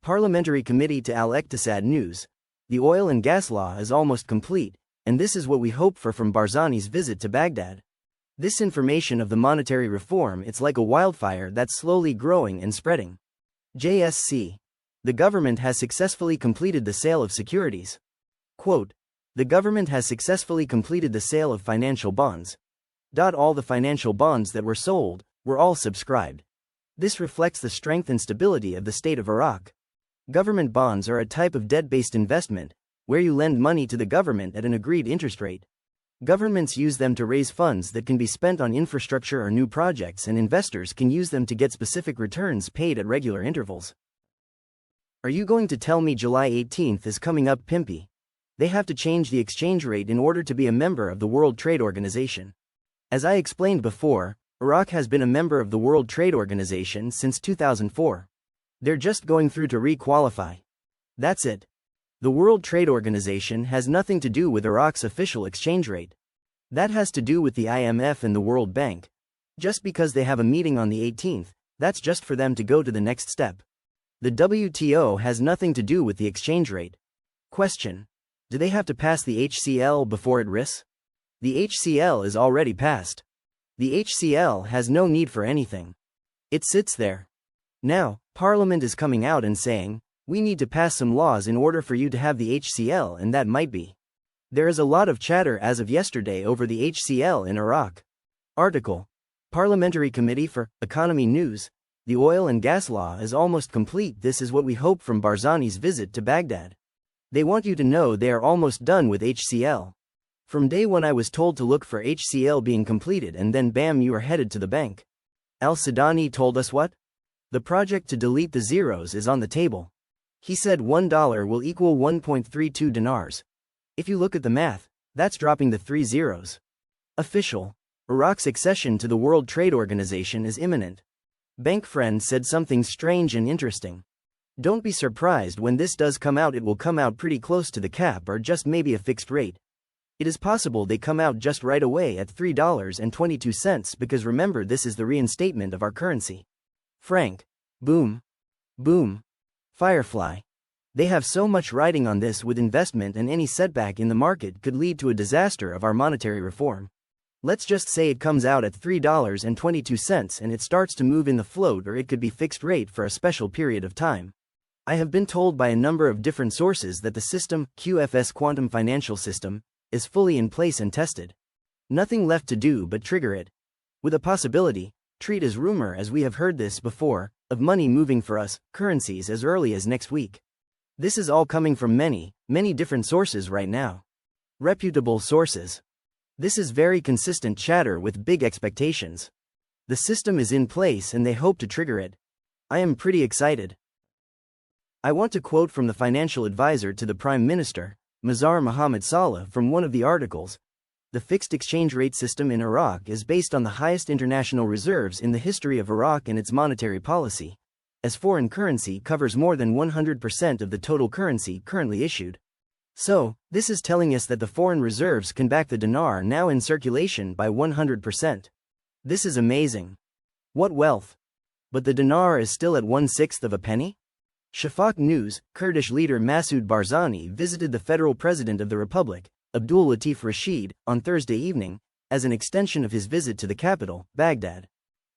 Parliamentary Committee to Al-Iqtisad News. The oil and gas law is almost complete, and this is what we hope for from Barzani's visit to Baghdad. This information of the monetary reform, it's like a wildfire that's slowly growing and spreading. JSC. The government has successfully completed the sale of securities. Quote, the government has successfully completed the sale of financial bonds. All the financial bonds that were sold were all subscribed. This reflects the strength and stability of the state of Iraq. Government bonds are a type of debt-based investment, where you lend money to the government at an agreed interest rate. Governments use them to raise funds that can be spent on infrastructure or new projects, and investors can use them to get specific returns paid at regular intervals. Are you going to tell me July 18th is coming up, Pimpy? They have to change the exchange rate in order to be a member of the World Trade Organization. As I explained before, Iraq has been a member of the World Trade Organization since 2004. They're just going through to re-qualify. That's it. The World Trade Organization has nothing to do with Iraq's official exchange rate. That has to do with the IMF and the World Bank. Just because they have a meeting on the 18th, that's just for them to go to the next step. The WTO has nothing to do with the exchange rate. Question. Do they have to pass the HCL before it risks? The HCL is already passed. The HCL has no need for anything. It sits there. Now, Parliament is coming out and saying, we need to pass some laws in order for you to have the HCL, and that might be. There is a lot of chatter as of yesterday over the HCL in Iraq. Article. Parliamentary Committee for Economy News. The oil and gas law is almost complete. This is what we hope from Barzani's visit to Baghdad. They want you to know they are almost done with HCL. From day one I was told to look for HCL being completed, and then bam, you are headed to the bank. Al-Sudani told us what? The project to delete the zeros is on the table. He said $1 will equal 1.32 dinars. If you look at the math, that's dropping the 3 zeros. Official. Iraq's accession to the World Trade Organization is imminent. Bank friend said something strange and interesting. Don't be surprised when this does come out. It will come out pretty close to the cap, or just maybe a fixed rate. It is possible they come out just right away at $3.22, because remember, this is the reinstatement of our currency. Franc. Boom. Boom. Firefly. They have so much riding on this with investment, and any setback in the market could lead to a disaster of our monetary reform. Let's just say it comes out at $3.22 and it starts to move in the float, or it could be fixed rate for a special period of time. I have been told by a number of different sources that the system, QFS Quantum Financial System, is fully in place and tested. Nothing left to do but trigger it. With a possibility, treat as rumor, as we have heard this before, of money moving for us, currencies, as early as next week. This is all coming from many different sources right now. Reputable sources. This is very consistent chatter with big expectations. The system is in place and they hope to trigger it. I am pretty excited. I want to quote from the financial advisor to the Prime Minister, Mazhar Mohammad Saleh, from one of the articles. The fixed exchange rate system in Iraq is based on the highest international reserves in the history of Iraq and its monetary policy, as foreign currency covers more than 100% of the total currency currently issued. So, this is telling us that the foreign reserves can back the dinar now in circulation by 100%. This is amazing. What wealth! But the dinar is still at 1/6 of a penny? Shafaq News. Kurdish leader Masoud Barzani visited the federal president of the Republic, Abdul Latif Rashid, on Thursday evening, as an extension of his visit to the capital, Baghdad.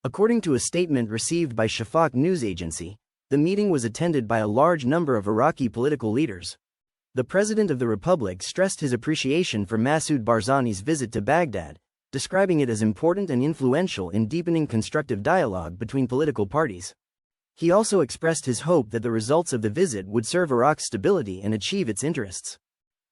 According to a statement received by Shafaq News Agency, the meeting was attended by a large number of Iraqi political leaders. The President of the Republic stressed his appreciation for Masoud Barzani's visit to Baghdad, describing it as important and influential in deepening constructive dialogue between political parties. He also expressed his hope that the results of the visit would serve Iraq's stability and achieve its interests.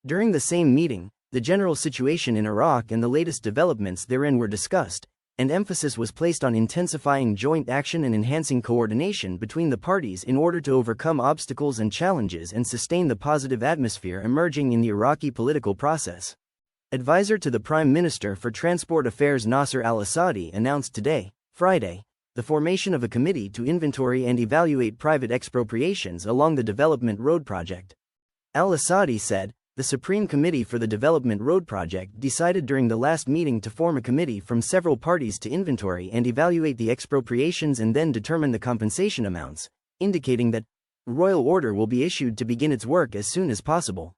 During the same meeting, the general situation in Iraq and the latest developments therein were discussed, and emphasis was placed on intensifying joint action and enhancing coordination between the parties in order to overcome obstacles and challenges and sustain the positive atmosphere emerging in the Iraqi political process. Advisor to the Prime Minister for Transport Affairs Nasser al-Assadi announced today, Friday, the formation of a committee to inventory and evaluate private expropriations along the Development Road Project. Al-Assadi said, the Supreme Committee for the Development Road Project decided during the last meeting to form a committee from several parties to inventory and evaluate the expropriations and then determine the compensation amounts, indicating that Royal order will be issued to begin its work as soon as possible.